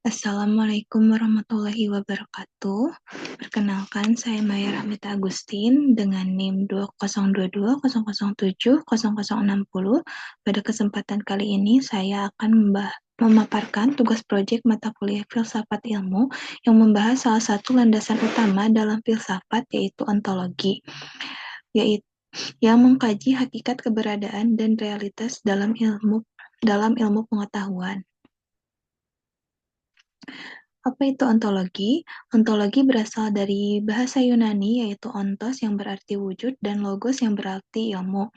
Assalamualaikum warahmatullahi wabarakatuh. Perkenalkan, saya Maya Rahmita Agustin dengan NIM 202200700060. Pada kesempatan kali ini, saya akan memaparkan tugas proyek mata kuliah Filsafat Ilmu yang membahas salah satu landasan utama dalam filsafat, yaitu ontologi, yaitu yang mengkaji hakikat keberadaan dan realitas dalam ilmu pengetahuan. Apa itu ontologi? Ontologi berasal dari bahasa Yunani, yaitu ontos yang berarti wujud dan logos yang berarti ilmu.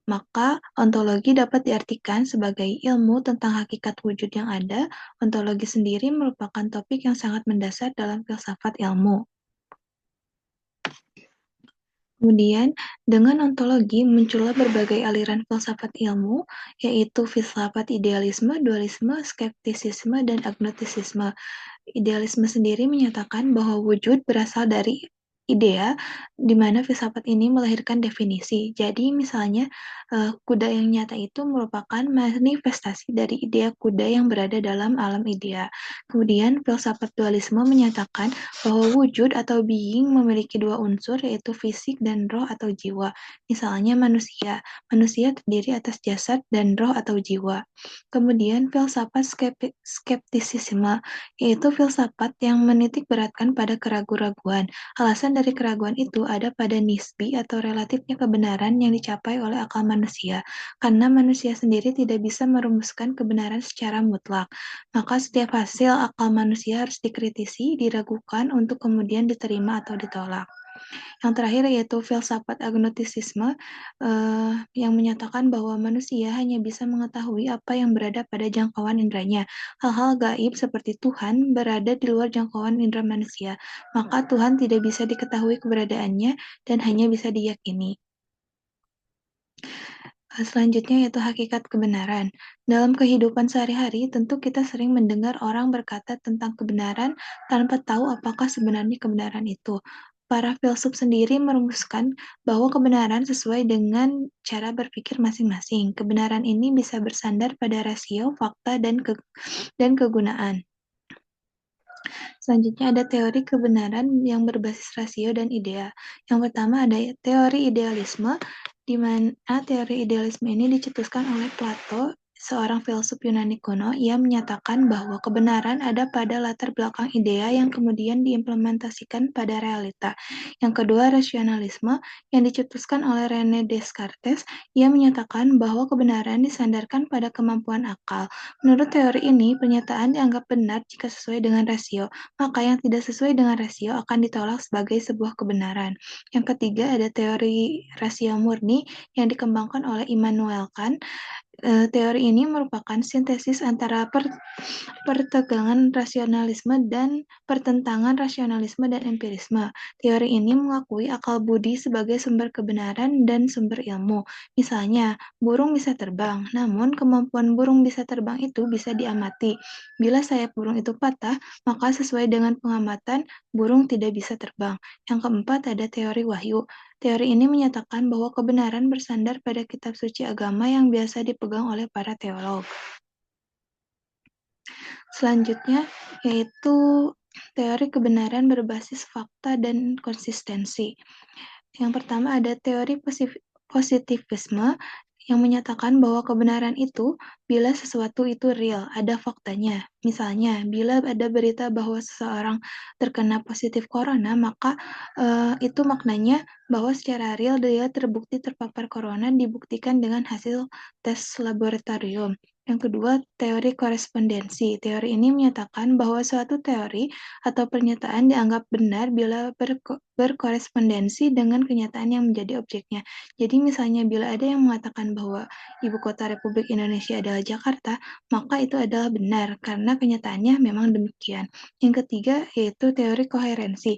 Maka, ontologi dapat diartikan sebagai ilmu tentang hakikat wujud yang ada. Ontologi sendiri merupakan topik yang sangat mendasar dalam filsafat ilmu. Kemudian, dengan ontologi muncullah berbagai aliran filsafat ilmu, yaitu filsafat idealisme, dualisme, skeptisisme, dan agnostisisme. Idealisme sendiri menyatakan bahwa wujud berasal dari idea, di mana filsafat ini melahirkan definisi. Jadi, misalnya, kuda yang nyata itu merupakan manifestasi dari idea kuda yang berada dalam alam idea. Kemudian, filsafat dualisme menyatakan bahwa wujud atau being memiliki dua unsur, yaitu fisik dan roh atau jiwa. Misalnya manusia. Manusia terdiri atas jasad dan roh atau jiwa. Kemudian, filsafat skeptisisme, yaitu filsafat yang menitik beratkan pada keraguan-raguan. Alasan dari keraguan itu ada pada nisbi atau relatifnya kebenaran yang dicapai oleh akal manusia, karena manusia sendiri tidak bisa merumuskan kebenaran secara mutlak. Maka setiap hasil akal manusia harus dikritisi, diragukan untuk kemudian diterima atau ditolak. Yang terakhir yaitu filsafat agnostisisme yang menyatakan bahwa manusia hanya bisa mengetahui apa yang berada pada jangkauan indranya. Hal-hal gaib seperti Tuhan berada di luar jangkauan indera manusia, maka Tuhan tidak bisa diketahui keberadaannya dan hanya bisa diyakini. Selanjutnya yaitu hakikat kebenaran. Dalam kehidupan sehari-hari, tentu kita sering mendengar orang berkata tentang kebenaran tanpa tahu apakah sebenarnya kebenaran itu. Para filsuf sendiri merumuskan bahwa kebenaran sesuai dengan cara berpikir masing-masing. Kebenaran ini bisa bersandar pada rasio, fakta, dan kegunaan. Selanjutnya ada teori kebenaran yang berbasis rasio dan idea. Yang pertama ada teori idealisme, di mana teori idealisme ini dicetuskan oleh Plato, seorang filsuf Yunani kuno. Ia menyatakan bahwa kebenaran ada pada latar belakang idea yang kemudian diimplementasikan pada realita. Yang kedua, rasionalisme yang dicetuskan oleh René Descartes. Ia menyatakan bahwa kebenaran disandarkan pada kemampuan akal. Menurut teori ini, pernyataan dianggap benar jika sesuai dengan rasio, maka yang tidak sesuai dengan rasio akan ditolak sebagai sebuah kebenaran. Yang ketiga ada teori rasio murni yang dikembangkan oleh Immanuel Kant. Teori ini merupakan sintesis antara pertegangan rasionalisme dan pertentangan rasionalisme dan empirisme. Teori ini mengakui akal budi sebagai sumber kebenaran dan sumber ilmu. Misalnya, burung bisa terbang, namun kemampuan burung bisa terbang itu bisa diamati. Bila sayap burung itu patah, maka sesuai dengan pengamatan, burung tidak bisa terbang. Yang keempat ada teori wahyu. Teori ini menyatakan bahwa kebenaran bersandar pada kitab suci agama yang biasa dipegang oleh para teolog. Selanjutnya yaitu teori kebenaran berbasis fakta dan konsistensi. Yang pertama ada teori positivisme yang menyatakan bahwa kebenaran itu bila sesuatu itu real, ada faktanya. Misalnya, bila ada berita bahwa seseorang terkena positif corona, maka itu maknanya bahwa secara real dia terbukti terpapar corona dibuktikan dengan hasil tes laboratorium. Yang kedua, teori korespondensi. Teori ini menyatakan bahwa suatu teori atau pernyataan dianggap benar bila berkorespondensi dengan kenyataan yang menjadi objeknya. Jadi misalnya bila ada yang mengatakan bahwa ibu kota Republik Indonesia adalah Jakarta, maka itu adalah benar karena kenyataannya memang demikian. Yang ketiga yaitu teori koherensi.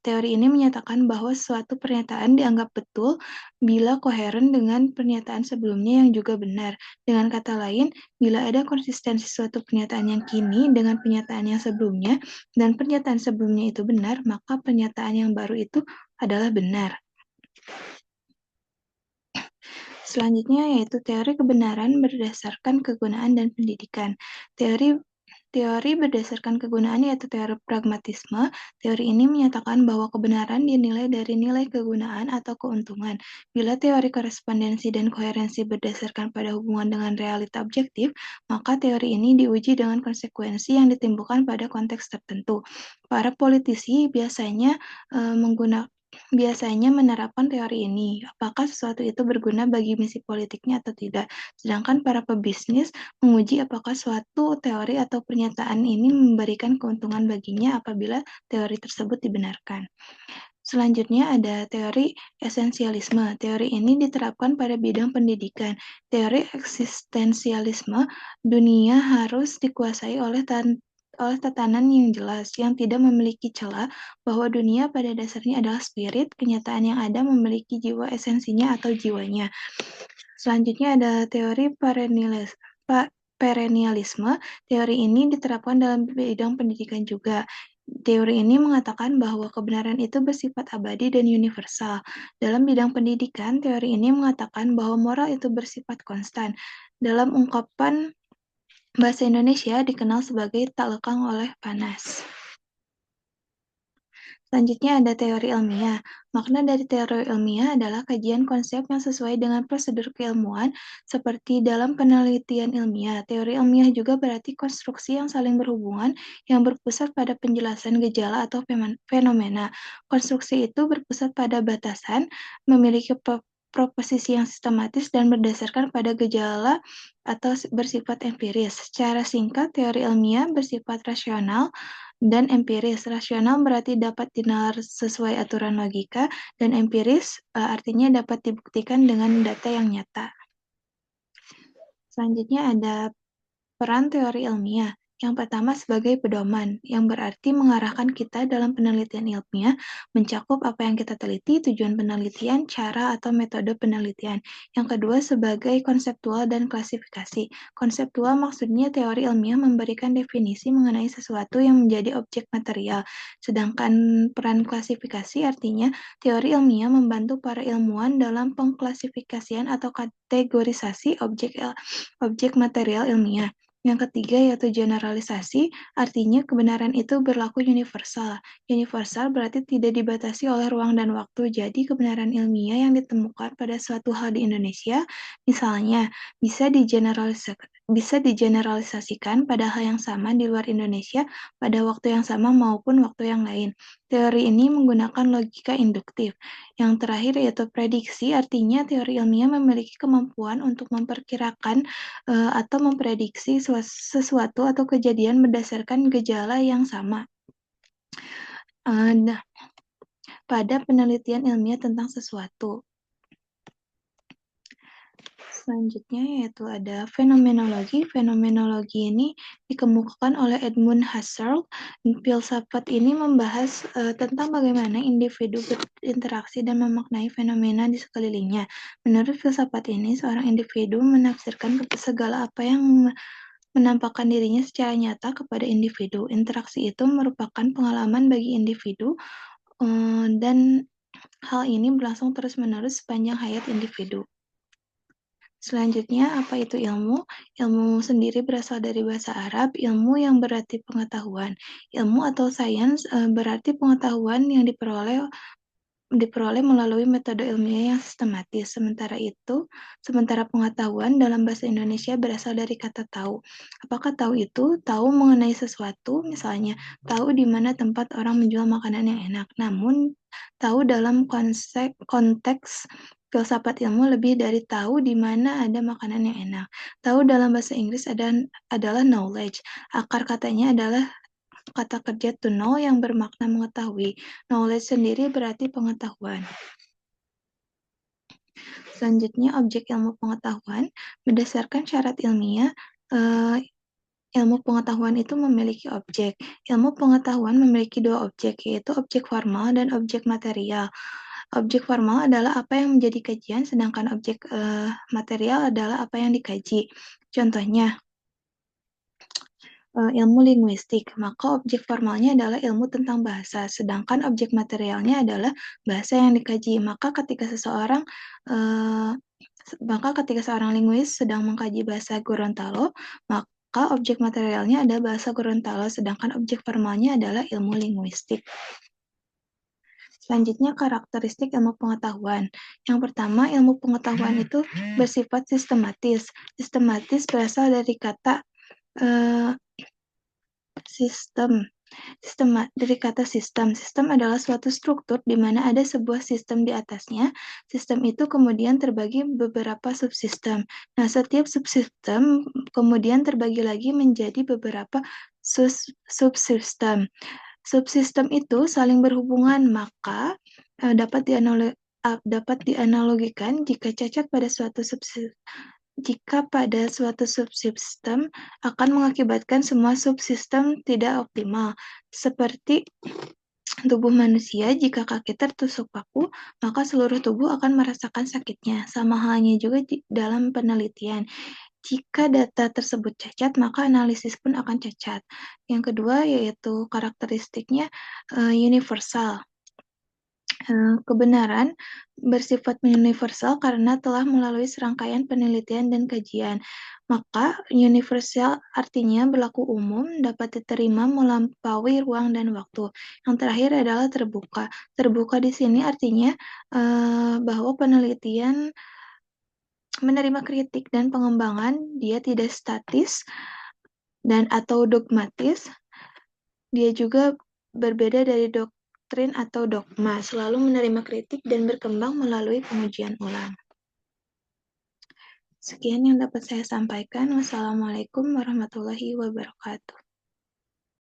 Teori ini menyatakan bahwa suatu pernyataan dianggap betul bila koheren dengan pernyataan sebelumnya yang juga benar. Dengan kata lain, bila ada konsistensi suatu pernyataan yang kini dengan pernyataan yang sebelumnya, dan pernyataan sebelumnya itu benar, maka pernyataan yang baru itu adalah benar. Selanjutnya yaitu teori kebenaran berdasarkan kegunaan dan pendidikan. Teori berdasarkan kegunaan yaitu teori pragmatisme. Teori ini menyatakan bahwa kebenaran dinilai dari nilai kegunaan atau keuntungan. Bila teori korespondensi dan koherensi berdasarkan pada hubungan dengan realita objektif, maka teori ini diuji dengan konsekuensi yang ditimbulkan pada konteks tertentu. Para politisi biasanya menerapkan teori ini, apakah sesuatu itu berguna bagi misi politiknya atau tidak. Sedangkan para pebisnis menguji apakah suatu teori atau pernyataan ini memberikan keuntungan baginya apabila teori tersebut dibenarkan. Selanjutnya ada teori esensialisme. Teori ini diterapkan pada bidang pendidikan. Teori eksistensialisme, dunia harus dikuasai oleh tatanan yang jelas, yang tidak memiliki celah, bahwa dunia pada dasarnya adalah spirit, kenyataan yang ada memiliki jiwa esensinya atau jiwanya. Selanjutnya ada teori perennialisme. Teori ini diterapkan dalam bidang pendidikan juga. Teori ini mengatakan bahwa kebenaran itu bersifat abadi dan universal. Dalam bidang pendidikan, teori ini mengatakan bahwa moral itu bersifat konstan. Dalam ungkapan bahasa Indonesia dikenal sebagai tak lekang oleh panas. Selanjutnya ada teori ilmiah. Makna dari teori ilmiah adalah kajian konsep yang sesuai dengan prosedur keilmuan seperti dalam penelitian ilmiah. Teori ilmiah juga berarti konstruksi yang saling berhubungan yang berpusat pada penjelasan gejala atau fenomena. Konstruksi itu berpusat pada batasan, memiliki proposisi yang sistematis dan berdasarkan pada gejala atau bersifat empiris. Secara singkat, teori ilmiah bersifat rasional dan empiris. Rasional berarti dapat dinalar sesuai aturan logika, dan empiris artinya dapat dibuktikan dengan data yang nyata. Selanjutnya ada peran teori ilmiah. Yang pertama sebagai pedoman, yang berarti mengarahkan kita dalam penelitian ilmiah, mencakup apa yang kita teliti, tujuan penelitian, cara atau metode penelitian. Yang kedua sebagai konseptual dan klasifikasi. Konseptual maksudnya teori ilmiah memberikan definisi mengenai sesuatu yang menjadi objek material. Sedangkan peran klasifikasi artinya teori ilmiah membantu para ilmuwan dalam pengklasifikasian atau kategorisasi objek material ilmiah. Yang ketiga yaitu generalisasi, artinya kebenaran itu berlaku universal. Universal berarti tidak dibatasi oleh ruang dan waktu. Jadi kebenaran ilmiah yang ditemukan pada suatu hal di Indonesia, misalnya bisa digeneralisasikan pada hal yang sama di luar Indonesia pada waktu yang sama maupun waktu yang lain. Teori ini menggunakan logika induktif. Yang terakhir yaitu prediksi, artinya teori ilmiah memiliki kemampuan untuk memperkirakan atau memprediksi sesuatu atau kejadian berdasarkan gejala yang sama. Pada penelitian ilmiah tentang sesuatu. Selanjutnya yaitu ada fenomenologi. Fenomenologi ini dikemukakan oleh Edmund Husserl. Filsafat ini membahas tentang bagaimana individu berinteraksi dan memaknai fenomena di sekelilingnya. Menurut filsafat ini, seorang individu menafsirkan segala apa yang menampakkan dirinya secara nyata kepada individu. Interaksi itu merupakan pengalaman bagi individu, dan hal ini berlangsung terus-menerus sepanjang hayat individu. Selanjutnya, apa itu ilmu? Ilmu sendiri berasal dari bahasa Arab, ilmu yang berarti pengetahuan. Ilmu atau sains berarti pengetahuan yang diperoleh melalui metode ilmiah yang sistematis. Sementara pengetahuan dalam bahasa Indonesia berasal dari kata tahu. Apakah tahu itu? Tahu mengenai sesuatu, misalnya tahu di mana tempat orang menjual makanan yang enak. Namun, tahu dalam konteks filsafat ilmu lebih dari tahu di mana ada makanan yang enak. Tahu dalam bahasa Inggris adalah knowledge. Akar katanya adalah kata kerja to know yang bermakna mengetahui. Knowledge sendiri berarti pengetahuan. Selanjutnya, objek ilmu pengetahuan. Berdasarkan syarat ilmiah, ilmu pengetahuan itu memiliki objek. Ilmu pengetahuan memiliki dua objek, yaitu objek formal dan objek material. Objek formal adalah apa yang menjadi kajian, sedangkan objek material adalah apa yang dikaji. Contohnya, ilmu linguistik, maka objek formalnya adalah ilmu tentang bahasa, sedangkan objek materialnya adalah bahasa yang dikaji. Maka ketika seorang linguis sedang mengkaji bahasa Gorontalo, maka maka objek materialnya adalah bahasa Gorontalo, sedangkan objek formalnya adalah ilmu linguistik. Selanjutnya, karakteristik ilmu pengetahuan. Yang pertama, ilmu pengetahuan itu bersifat sistematis. Sistematis berasal dari kata sistem. Dari kata sistem. Sistem adalah suatu struktur di mana ada sebuah sistem di atasnya. Sistem itu kemudian terbagi beberapa subsistem. Nah, setiap subsistem kemudian terbagi lagi menjadi beberapa subsistem. Subsistem itu saling berhubungan, maka dapat dianalogikan jika cacat pada suatu subsistem akan mengakibatkan semua subsistem tidak optimal. Seperti tubuh manusia, jika kaki tertusuk paku, maka seluruh tubuh akan merasakan sakitnya. Sama halnya juga dalam penelitian. Jika data tersebut cacat, maka analisis pun akan cacat. Yang kedua yaitu karakteristiknya universal. Kebenaran bersifat universal karena telah melalui serangkaian penelitian dan kajian. Maka universal artinya berlaku umum, dapat diterima melampaui ruang dan waktu. Yang terakhir adalah terbuka. Terbuka di sini artinya bahwa penelitian menerima kritik dan pengembangan, dia tidak statis dan atau dogmatis. Dia juga berbeda dari doktrin atau dogma, selalu menerima kritik dan berkembang melalui pengujian ulang. Sekian yang dapat saya sampaikan. Wassalamualaikum warahmatullahi wabarakatuh.